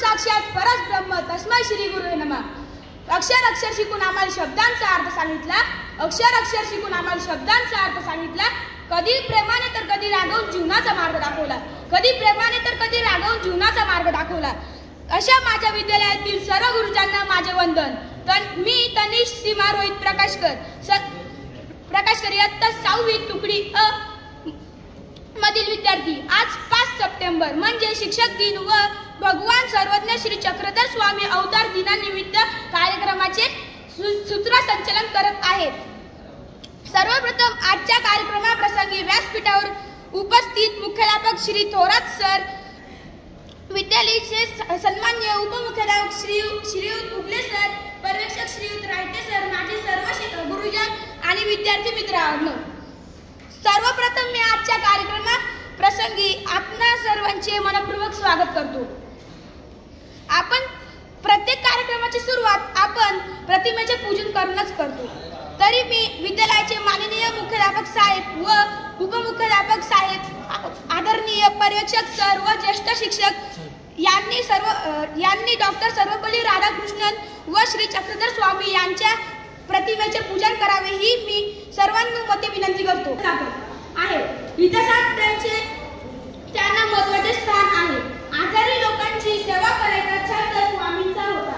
साक्षात परब्रह्म तस्मै श्री गुरुवे नमः। अक्षर शिकून आम्हाला शब्दांचा अर्थ सांगितला, अक्षर शिकून आम्हाला शब्दांचा अर्थ सांगितला। कधी प्रेमाने तर कधी रागवून जीवनाचा मार्ग दाखवला, कधी प्रेमाने तर कधी रागवून जीवनाचा मार्ग दाखवला। अशा माझ्या विद्यालयातील सर्व गुरुजांना माझे वंदन। मी तनिष सीमा रोहित प्रकाशकर इयत्ता 6वी तुकडी अ मधील विद्यार्थी। आज 5 सप्टेंबर म्हणजे शिक्षक दिन व भगवान सर्वज्ञ श्री चक्रधर स्वामी अवतार दिनानिमित्त कार्यक्रमाचे सूत्रसंचालन करत आहे। सर्वप्रथम आजच्या कार्यक्रमाप्रसंगी व्यासपीठावर उपस्थित मुख्याध्यापक श्री थोरात सर, विद्यालयाचे सन्माननीय उपमुख्याध्यापक श्रीयुत उगले सर, पर्यवेक्षक श्रीयुत रायटे सर, माझे सर्व गुरुजन आणि विद्यार्थी मित्रांनो, सर्वप्रथम मी आजच्या कार्यक्रमाप्रसंगी आपणा सर्वांचे मनपूर्वक स्वागत करतो। आपण प्रत्येक कार्यक्रमाची सुरुवात आपण प्रतिमेचे पूजन करूनच करतो। तरी मी विद्यालयाचे माननीय मुख्याध्यापक साहेब व उपमुख्याध्यापक साहेब, आदरणीय पर्यवेक्षक सर व ज्येष्ठ शिक्षक यांनी डॉक्टर सर्वपल्ली राधाकृष्णन व श्री चक्रधर स्वामी यांच्या प्रतिमेचे पूजन करावे ही मी सर्वांनुमते विनंती करतो आहे। इतिहासात त्यांना महत्त्वाचे स्थान आहे। आजारी लोकांची सेवा करायचा छंद स्वामींचा होता।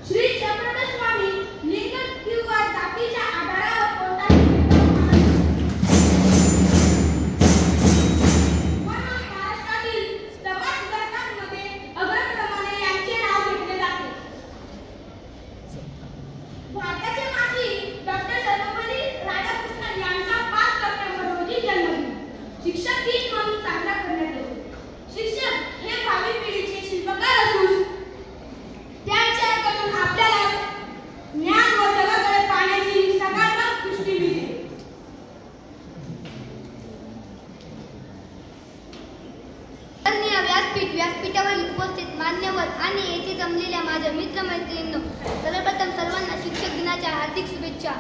श्री चक्रधर स्वामी लिंग किंवा जातीच्या आधारावर कोणताही महाराष्ट्रातील समाजघटकांमध्ये अग्रक्रमाने यांचे नाव घेतले जाते। भारताचे माजी डॉक्टर सर्वपल्ली राधाकृष्णन यांचा 5 सप्टेंबर रोजी जन्मदिन शिक्षक दिन म्हणून साजरा करण्यात येतो। शिक्षक हे भावी पिढीचे शिल्पकार असून त्यांच्याकडून आपल्याला ज्ञान व जगाकडे पाहण्याची सकारात्मक दृष्टी मिळते। व्यासपीठावर उपस्थित मान्यवर आणि येथे जमलेल्या माझ्या मित्रमैत्रिणींनो, सर्वप्रथम सर्वांना शिक्षक दिनाच्या हार्दिक शुभेच्छा।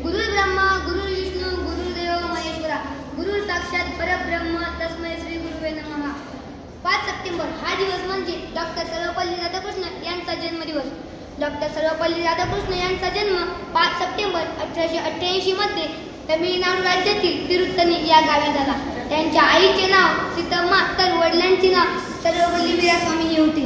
गुरु ब्रह्मा गुरु विष्णू गुरुदेव महेश्वरा, गुरु साक्षात परब्रह्म तस्मै श्री गुरुवे नमः। 5 सप्टेंबर हा दिवस म्हणजे डॉक्टर सर्वपल्ली राधाकृष्णन यांचा जन्मदिवस। डॉक्टर सर्वपल्ली राधाकृष्णन यांचा जन्म 5 सप्टेंबर 1888 मध्ये तमिळनाडू राज्यातील तिरुत्तनी या गावी झाला। त्यांच्या आईचे नाव सीतम्मा तर वडिलांचे नाव सर्वपल्ली वीरास्वामी हे होते।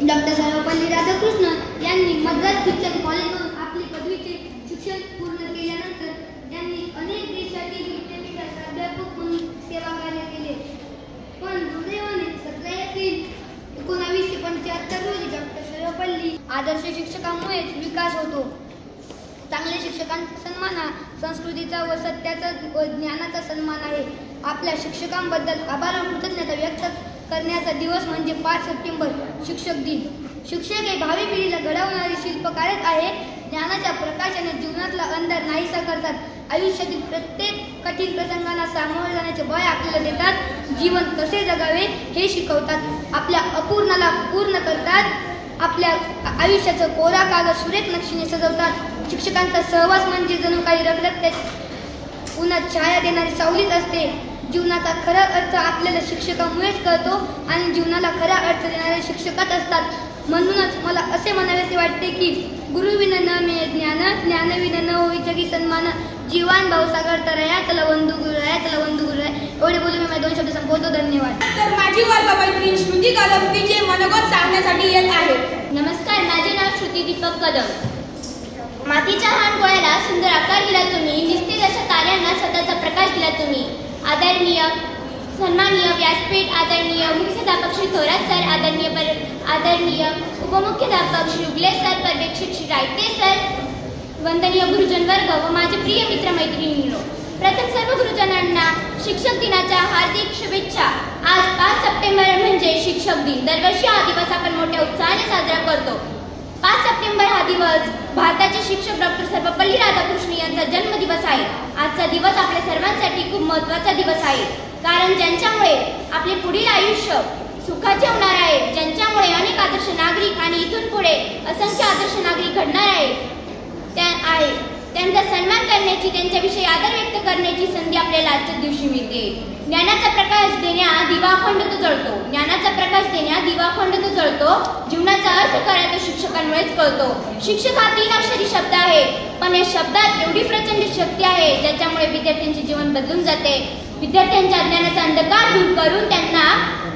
डॉक्टर सर्वपल्ली राधाकृष्णन यांनी मद्रास ख्रिश्चन कॉलेजमधून आपली पदवीचे शिक्षण पूर्ण केल्यानंतर त्यांनी अनेक देशातील विद्यापीठात प्राध्यापक म्हणून सेवा कार्य केले। पण दुर्दैवाने 17 एप्रिल 1975 रोजी डॉक्टर सर्वपल्ली आदर्श शिक्षकांमुळेच विकास होतो। चांगल्या शिक्षकांचा सन्मान हा संस्कृतीचा व सत्याचा व ज्ञानाचा सन्मान आहे। आपल्या शिक्षकांबद्दल आभार व कृतज्ञता व्यक्त करण्याचा दिवस म्हणजे 5 सप्टेंबर शिक्षक दिन। शिक्षक हे भावी पिढीला घडवणारे शिल्पकारच आहे। ज्ञानाच्या प्रकाशाने जीवनातला अंधार नाहीसा करतात। आयुष्यातील प्रत्येक कठीण प्रसंगांना सामोरे जाण्याचे बळ आपल्याला देतात। जीवन कसे जगावे हे शिकवतात। आपल्या अपूर्णाला पूर्ण करतात। आपल्या आयुष्याचं कोरा कागद सुरेख नक्षीने सजवतात। शिक्षकांचा सहवास म्हणजे जणू काही रखरखत्या उन्हात छाया देणारी सावलीच असते। जीवनाचा खरा अर्थ आपल्याला शिक्षकांमुळेच कळतो आणि जीवनाला खरा अर्थ देणारे शिक्षकच असतात। म्हणूनच मला असे म्हणावेसे वाटते की गुरुविन न मे ज्ञान, ज्ञानविन न होई जगी सन्मान, जीवन भावसागर तरया चला बंधू गुरुराया, चला बंधू गुरुराया। एवढे बोलून मी माझे 2 शब्द संपवतो। धन्यवाद। तर माझी वर्गमैत्रीण श्रुती कदम तिचे मनोगत सांगण्यासाठी येत आहे। नमस्कार, माझे नाव श्रुती दीपक कदम। मातीच्या लहान गोळ्याला सुंदर आकार दिला तुम्ही, निस्तेज अशा ताऱ्यांना स्वतःचा प्रकाश दिला तुम्ही। आदरणीय सन्माननीय व्यासपीठ, आदरणीय मुख्याध्यापक श्री थोरात सर, आदरणीय उपमुख्याध्यापक श्री उगले सर, पर्यवेक्षक श्री रायटे सर, वंदनीय गुरुजन वर्ग व माझे प्रिय मित्रमैत्रिणींनो, प्रथम सर्व गुरुजनांना शिक्षक दिनाच्या हार्दिक शुभेच्छा। आज 5 सप्टेंबर म्हणजे शिक्षक दिन। दरवर्षी हा दिवस आपण मोठ्या उत्साहाने साजरा करतो। 5 सप्टेंबर हा दिवस भारताचे शिक्षक डॉक्टर सर्वपल्ली राधाकृष्णन यांचा जन्मदिवस आहे। आजचा दिवस आपल्या सर्वांसाठी खूप महत्त्वाचा दिवस आहे, कारण ज्यांच्यामुळे आपले पुढील आयुष्य सुखाचे होणार आहे, ज्यांच्यामुळे अनेक आदर्श नागरिक आणि इथून पुढे असंख्य आदर्श नागरिक घडणार आहे, त्यांचा सन्मान करण्याची, त्यांच्याविषयी आदर व्यक्त करण्याची संधी आपल्याला आजच्या दिवशी मिळते। ज्ञानाचा प्रकाश देण्या दिवा अखंड तो जळतो, ज्ञानाचा प्रकाश देण्या दिवा अखंड तो जळतो। कळतो, जीवनाचा अर्थ खरा तो शिक्षकांमुळेच कळतो. शिक्षक हा 3 अक्षरी शब्द आहे, पण या शब्दात एवढी प्रचंड शक्ती आहे ज्याच्यामुळे विद्यार्थ्यांचे जीवन बदलून जाते. विद्यार्थ्यांच्या ज्ञानाचा अंधकार दूर करून त्यांना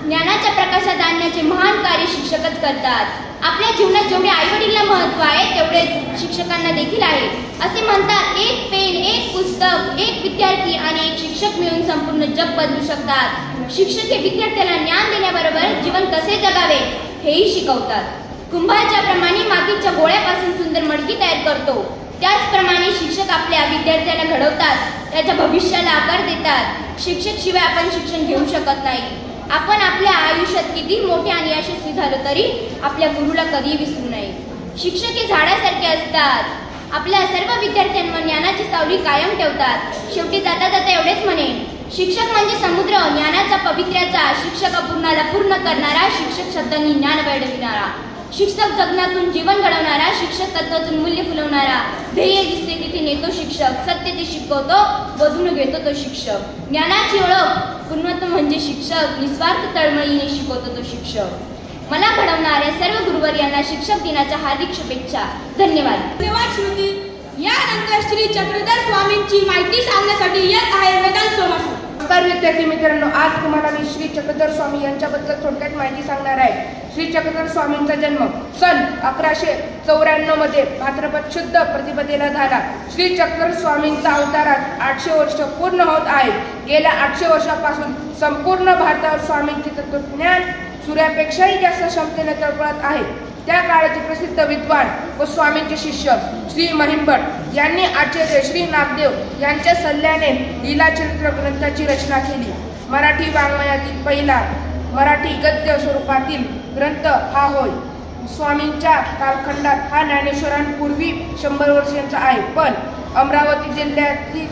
ज्ञानाच्या प्रकाशात आणण्याचे महान कार्य शिक्षकच करतात. आपल्या जीवनात जेवढे आईवडिलांना महत्त्व आहे तेवढेच शिक्षकांना देखील आहे. असे म्हणतात, एक पेन, एक पुस्तक, एक विद्यार्थी आणि एक शिक्षक मिळून संपूर्ण जग बदलू शकतात. शिक्षक हे विद्यार्थ्याला ज्ञान देण्याबरोबर जीवन कसे जगावे हेही शिकवतात. कुंभार ज्याप्रमाणे मातीच्या गोळ्यापासून सुंदर मडकी तयार करतो, त्याचप्रमाणे शिक्षक आपल्या विद्यार्थ्यांना घडवतात, त्याच्या भविष्याला आकार देतात. शिक्षक शिवाय आपण शिक्षण घेऊ शकत नाही. आपण आपल्या आयुष्यात किती मोठे आणि यशस्वी झालो तरी आपल्या गुरुला कधीही विसरू नये. शिक्षक हे झाडासारखे असतात, आपल्या सर्व विद्यार्थ्यांवर ज्ञानाची सावली कायम ठेवतात. शेवटी जाता जाता एवढेच म्हणेन, शिक्षक म्हणजे समुद्र ज्ञानाचा पवित्र्याचा, शिक्षक अपूर्णाला पूर्ण करणारा, शिक्षक शब्दांनी ज्ञान वाढविणारा, शिक्षक जगण्यातून जीवन घडवणारा, शिक्षक तत्वातून मूल्य फुलवणारा. ध्येय दिसते तिथे नेतो शिक्षक, सत्य ते शिकवतो, बदलून घेतो तो शिक्षक. ज्ञानाची ओळख पूर्णत्व म्हणजे शिक्षक, निस्वार्थ तळमळीने शिकवतो तो शिक्षक. मला घडवणाऱ्या सर्व गुरुवर्यांना शिक्षक दिनाच्या हार्दिक शुभेच्छा. धन्यवाद. धन्यवाद श्रुती. यानंतर श्री चक्रधर स्वामींची माहिती सांगण्यासाठी येत आहे वेदांत सोमासू. नमस्कार विद्यार्थी मित्रांनो, आज तुम्हाला मी श्री चक्रधर स्वामी यांच्याबद्दल थोडक्यात माहिती सांगणार आहे. श्री चक्रधर स्वामींचा जन्म सन 1194 मध्ये भाद्रपद शुद्ध प्रतिपदेला झाला. श्री चक्रधर स्वामींचा अवतारात 800 वर्ष पूर्ण होत आहे. गेल्या 800 वर्षापासून संपूर्ण भारतावर स्वामींचे तत्वज्ञान सूर्यापेक्षाही जास्त क्षमतेने तळपळत आहे. त्या काळाचे प्रसिद्ध विद्वान व स्वामींचे शिष्य श्री महिमभट यांनी आचार्य श्री नागदेव यांच्या सल्ल्याने लीलाचरित्र ग्रंथाची रचना केली. मराठी वाङ्मयातील पहिला मराठी गद्य स्वरूपातील ग्रंथ हा होय. स्वामींच्या कालखंडात हा ज्ञानेश्वरांपूर्वी 100 वर्षांचा आहे. पण अमरावती जिल्ह्यातील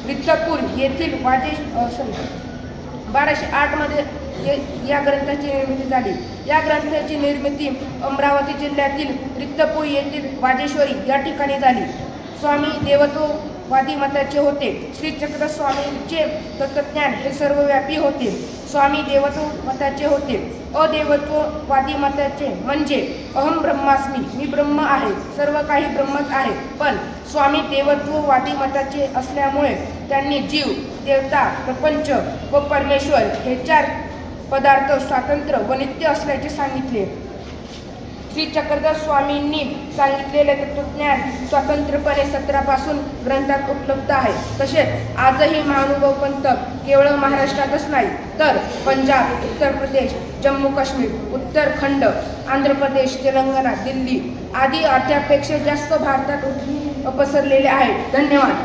रिद्धपूर येथील 1208 मध्ये या ग्रंथाची निर्मिती झाली. या ग्रंथाची निर्मिती अमरावती जिल्ह्यातील रिद्धपूर येथील वाजेश्वरी या ठिकाणी झाली. स्वामी देवत्ववादी मताचे होते. श्री चक्रधर स्वामींचे तत्वज्ञान हे सर्वव्यापी होते. स्वामी देवत्व मताचे होते. अदेवत्ववादी मताचे म्हणजे अहम ब्रह्मास्मी, मी ब्रह्म आहे, सर्व काही ब्रह्मच आहे. पण स्वामी देवत्ववादी मताचे असल्यामुळे त्यांनी जीव, देवता, प्रपंच व परमेश्वर हे 4 पदार्थ स्वतंत्र व नित्य असल्याचे सांगितले. श्री चक्रधर स्वामींनी सांगितलेले तत्वज्ञान स्वतंत्रपणे सत्रापासून ग्रंथात उपलब्ध आहे. तसेच आजही महानुभव पंथ केवळ महाराष्ट्रातच नाही तर पंजाब, उत्तर प्रदेश, जम्मू काश्मीर, उत्तराखंड, आंध्र प्रदेश, तेलंगणा, दिल्ली आदी अर्ध्यापेक्षा जास्त भारतात पसरलेले आहेत. धन्यवाद.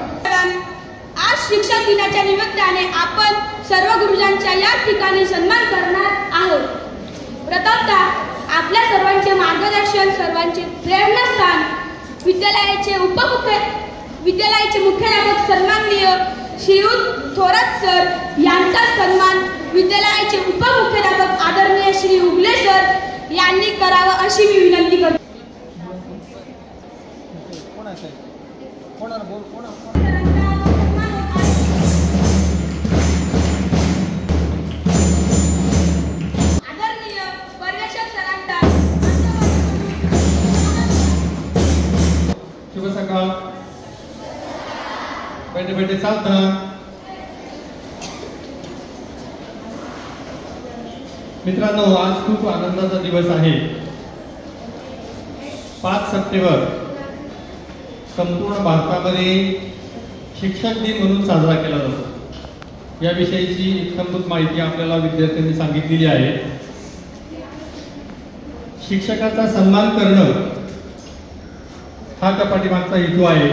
आज शिक्षक दिनाच्या निमित्ताने आपण सर्व गुरुजांचा या ठिकाणी सन्मान करणार आहोत. प्रथमतः आपल्या सर्वांचे मार्गदर्शन, सर्वांचे प्रेरणास्थान विद्यालयाचे मुख्याध्यापक सन्माननीय श्रीयुत थोरात सर यांचा सन्मान विद्यालयाचे उपमुख्याध्यापक आदरणीय श्री उगले सर यांनी करावं अशी मी विनंती करतो. शुभ सकाळ. बैठे चालता. मित्रांनो, आज खूप आनंदाचा दिवस आहे. 5 सप्टेंबर संपूर्ण भारतामध्ये शिक्षक दिन म्हणून साजरा केला जातो. याविषयीची इत्थंभूत माहिती आपल्याला विद्यार्थ्यांनी सांगितलेली आहे. शिक्षकाचा सन्मान करणं हा त्या पाठीमागचा हेतू आहे.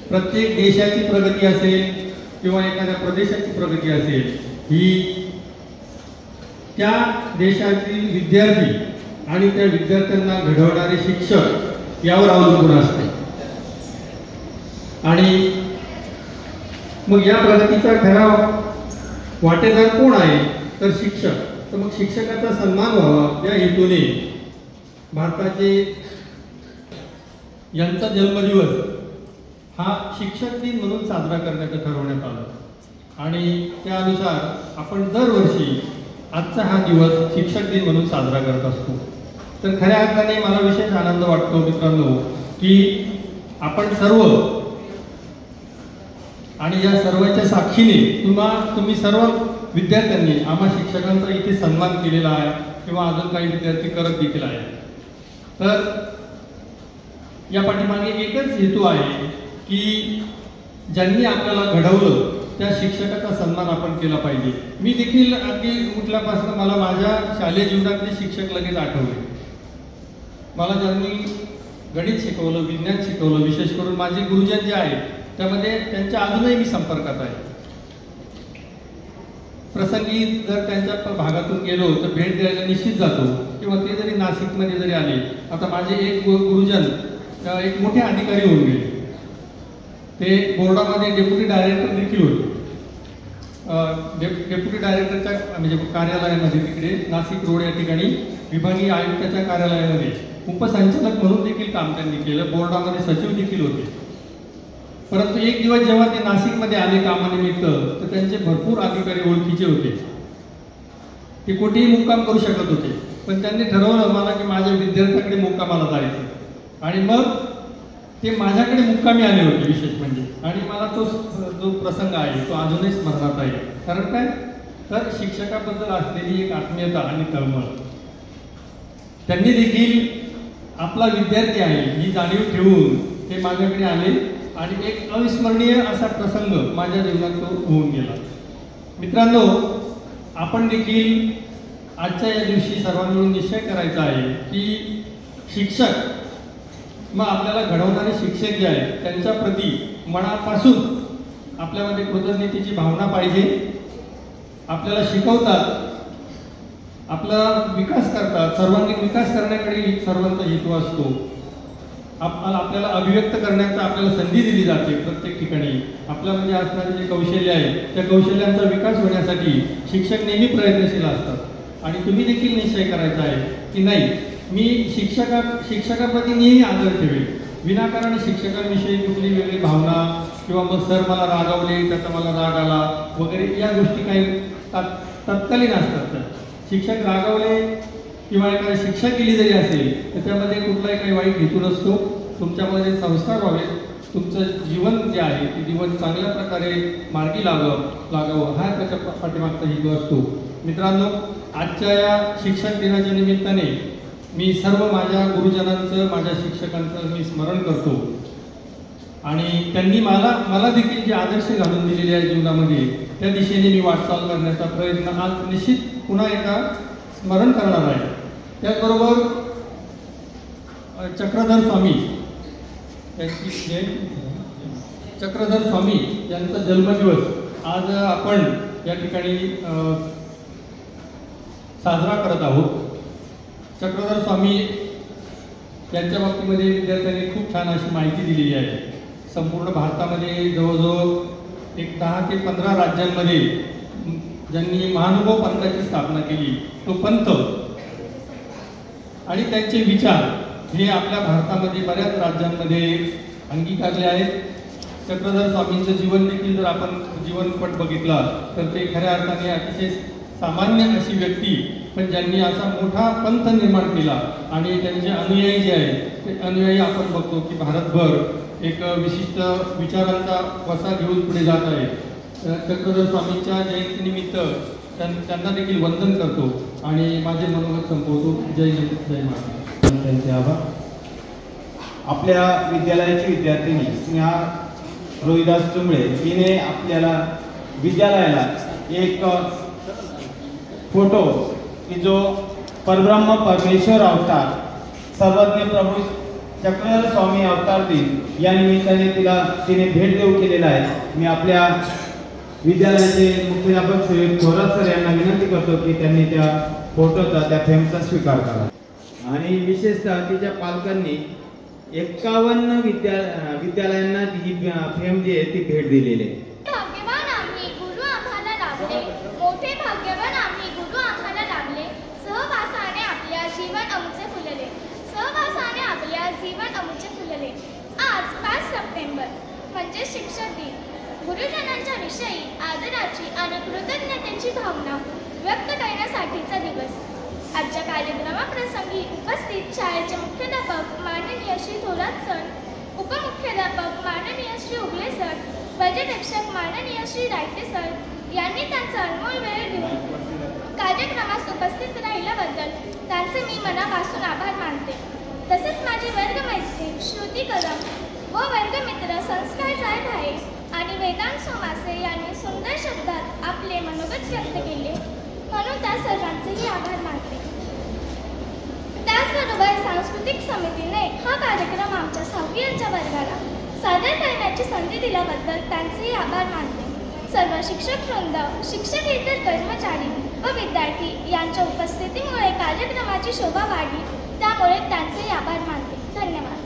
प्रत्येक देशाची प्रगती असेल किंवा एखाद्या प्रदेशाची प्रगती असेल, ही त्या देशातील विद्यार्थी आणि त्या विद्यार्थ्यांना घडवणारे शिक्षक यावर अवलंबून असते. आणि मग या प्रगतीचा खरा वाटेदार कोण आहे तर शिक्षक. तर मग शिक्षकाचा सन्मान व्हावा या हेतूने भारताचे यांचा जन्मदिवस हा शिक्षक दिन म्हणून साजरा करण्याचं ठरवण्यात आलं. आणि त्यानुसार आपण दरवर्षी आजचा हा दिवस शिक्षक दिन म्हणून साजरा करत असतो. तर खऱ्या अर्थाने मला विशेष आनंद वाटतो मित्रांनो की आपण सर्व आणि या सर्वांच्या साक्षीने तुम्ही सर्व विद्यार्थ्यांनी आम्हा शिक्षकांचा इथे सन्मान केलेला आहे किंवा अजून काही विद्यार्थी करत देखील आहे. तर या पाठीमागे एकच हेतू आहे की ज्यांनी आपल्याला घडवलं त्या शिक्षकाचा सन्मान आपण केला पाहिजे. मी देखील अगदी उठल्यापासून मला माझ्या शालेय जीवनातले शिक्षक लगेच आठवले. मला ज्यांनी गणित शिकवलं, विज्ञान शिकवलं, विशेष करून माझे गुरुजन जे आहेत त्यामध्ये त्यांच्या अजूनही मी संपर्कात आहे. प्रसंगी जर त्यांच्या भागातून गेलो तर भेट द्यायला निश्चित जातो किंवा ते जरी नाशिकमध्ये जरी आले. आता माझे एक गुरुजन एक मोठे अधिकारी होऊन गेले. ते बोर्डामध्ये डेप्युटी डायरेक्टर देखील होते. डेप्युटी डायरेक्टरच्या म्हणजे कार्यालयामध्ये तिकडे नाशिक रोड या ठिकाणी विभागीय आयुक्ताच्या कार्यालयामध्ये उपसंचालक म्हणून देखील काम त्यांनी केलं. बोर्डामध्ये सचिव देखील होते. परंतु एक दिवस जेव्हा ते नाशिकमध्ये आले कामानिमित्त तर त्यांचे भरपूर अधिकारी ओळखीचे होते. ते कुठेही मुक्काम करू शकत होते. पण त्यांनी ठरवलं मला की माझ्या विद्यार्थ्याकडे मुक्कामाला जायचं आणि मग ते माझ्याकडे मुक्कामी आले होते विशेष म्हणजे. आणि मला तो जो प्रसंग आहे तो अजूनही स्मरणात आहे. कारण काय तर शिक्षकाबद्दल असलेली एक आत्मीयता आणि तळमळ. त्यांनी देखील आपला विद्यार्थी आहे ही जाणीव ठेवून ते माझ्याकडे आले आणि एक अविस्मरणीय असा प्रसंग माझ्या जीवनात तो होऊन गेला. मित्रांनो, आपण देखील आजच्या या दिवशी सर्वांनी मिळून निश्चय करायचा आहे की शिक्षक मग आपल्याला घडवणारे शिक्षक जे आहेत त्यांच्या प्रती मनापासून आपल्यामध्ये कृतज्ञतेची भावना पाहिजे. आपल्याला शिकवतात, आपला विकास करतात, सर्वांगीण विकास करण्याकडे सर्वांचा हेतू असतो. आपल्याला अभिव्यक्त करण्याचा आपल्याला संधी दिली जाते प्रत्येक ठिकाणी. आपल्यामध्ये असणारे जे कौशल्य आहे त्या कौशल्यांचा विकास होण्यासाठी शिक्षक नेहमी प्रयत्नशील असतात. आणि तुम्ही देखील निश्चय करायचा आहे की नाही मी शिक्षकाप्रती नेहमी आदर ठेवेल. विनाकारण शिक्षकांविषयी कुठली वेगळी भावना किंवा मग सर मला रागावले त्याचा मला राग आला वगैरे या गोष्टी काही तत्कालीन असतात. शिक्षक रागावले किंवा एखादी शिक्षा केली जरी असेल तर त्यामध्ये कुठलाही काही वाईट हेतू नसतो. तुमच्यामध्ये संस्कार व्हावे, तुमचं जीवन जे आहे ते जीवन चांगल्या प्रकारे मार्गी लागावं हा त्याच्या पाठीमागचा हेतू असतो. मित्रांनो, आजच्या या शिक्षक दिनाच्या निमित्ताने मी सर्व माझ्या गुरुजनांचं माझ्या शिक्षकांचं मी स्मरण करतो. आणि त्यांनी मला देखील जे आदर्श घालून दिलेले आहे जीवनामध्ये त्या दिशेने मी वाटचाल करण्याचा प्रयत्न आज निश्चित पुन्हा एकदा स्मरण करणार आहे. त्याचबरोबर चक्रधर स्वामी यांचा जन्मदिवस आज आपण या ठिकाणी साजरा करत आहोत. चक्रधर स्वामी यांच्या बाबतीमध्ये विद्यार्थ्यांनी खूप छान अशी माहिती दिलेली आहे. संपूर्ण भारतामध्ये जवळजवळ एक 10 ते 15 राज्यांमध्ये ज्यांनी महानुभव पंथाची स्थापना केली तो पंथ आणि त्यांचे विचार हे आपल्या भारतामध्ये बऱ्याच राज्यांमध्ये अंगीकारले आहेत. चक्रधर स्वामींचं जीवन देखील जर आपण जीवनपट बघितला तर ते खऱ्या अर्थाने अतिशय सामान्य अशी व्यक्ती पण ज्यांनी असा मोठा पंथ निर्माण केला. आणि त्यांचे अनुयायी जे आहेत ते अनुयायी आपण बघतो की भारतभर एक विशिष्ट विचारांचा वसा घेऊन पुढे जात आहे. चक्रधर स्वामींच्या जयंतीनिमित्त त्यांना देखील वंदन करतो आणि माझे मनोगत संपवतो. जय हिंद, जय महाराष्ट्र. त्यांचे आभार. आपल्या विद्यालयाची विद्यार्थिनी स्नेहा रोहिदास चुंबळे हिने आपल्याला विद्यालयाला एक फोटो की जो परब्रह्म परमेश्वर अवतार सर्वज्ञ प्रभू चक्रधर स्वामी अवतार दिन या निमित्ताने तिने भेट देऊ केलेला आहे. मी आपल्या विद्यालयाचे मुख्याध्यापक श्री थोरात सर यांना विनंती करतो की त्यांनी त्या फोटोचा त्या फ्रेमचा स्वीकार करा. आणि विशेषतः तिच्या पालकांनी 51 विद्यालयांना ही फ्रेम जी आहे ती भेट दिलेली आहे. भाग्यवान आम्ही गुरु आम्हाला लाभले, मोठे भाग्यवान आम्ही गुरु आम्हाला लाभले. सहवासाने आपल्या जीवन अमुचे फुलले, सहवासाने आपल्या जीवन अमुचे फुलले. आज 5 सप्टेंबर म्हणजे शिक्षक दिन. गुरुजनांच्या विषयी आदराची आणि कृतज्ञतेची भावना व्यक्त करण्यासाठी आजच्या कार्यक्रमाप्रसंगी उपस्थित शाळेचे मुख्याध्यापक माननीय श्री थोरात सर, उपमुख्याध्यापक माननीय श्री उगले सर, पर्यवेक्षक माननीय श्री रायते सर यांनी त्यांचा अनमोल वेळ घेऊन कार्यक्रमास उपस्थित राहिल्याबद्दल त्यांचे मी मनापासून आभार मानते. तसेच माझे वर्गमैत्रीण श्रुती कदम व वर्गमित्र संस्कार जायभाये आणि वेदांत सोमासे यांनी सुंदर शब्दात आपले मनोगत व्यक्त केले, म्हणून त्या सर्वांचेही आभार मानते. त्याचबरोबर सांस्कृतिक समितीने हा कार्यक्रम आमच्या 6वीच्या वर्गाला सादर करण्याची संधी दिल्याबद्दल त्यांचेही आभार मानते. सर्व शिक्षकवृंद, शिक्षकेतर कर्मचारी व विद्यार्थी यांच्या उपस्थितीमुळे कार्यक्रमाची शोभा वाढली, त्यामुळे त्यांचेही आभार मानते. धन्यवाद.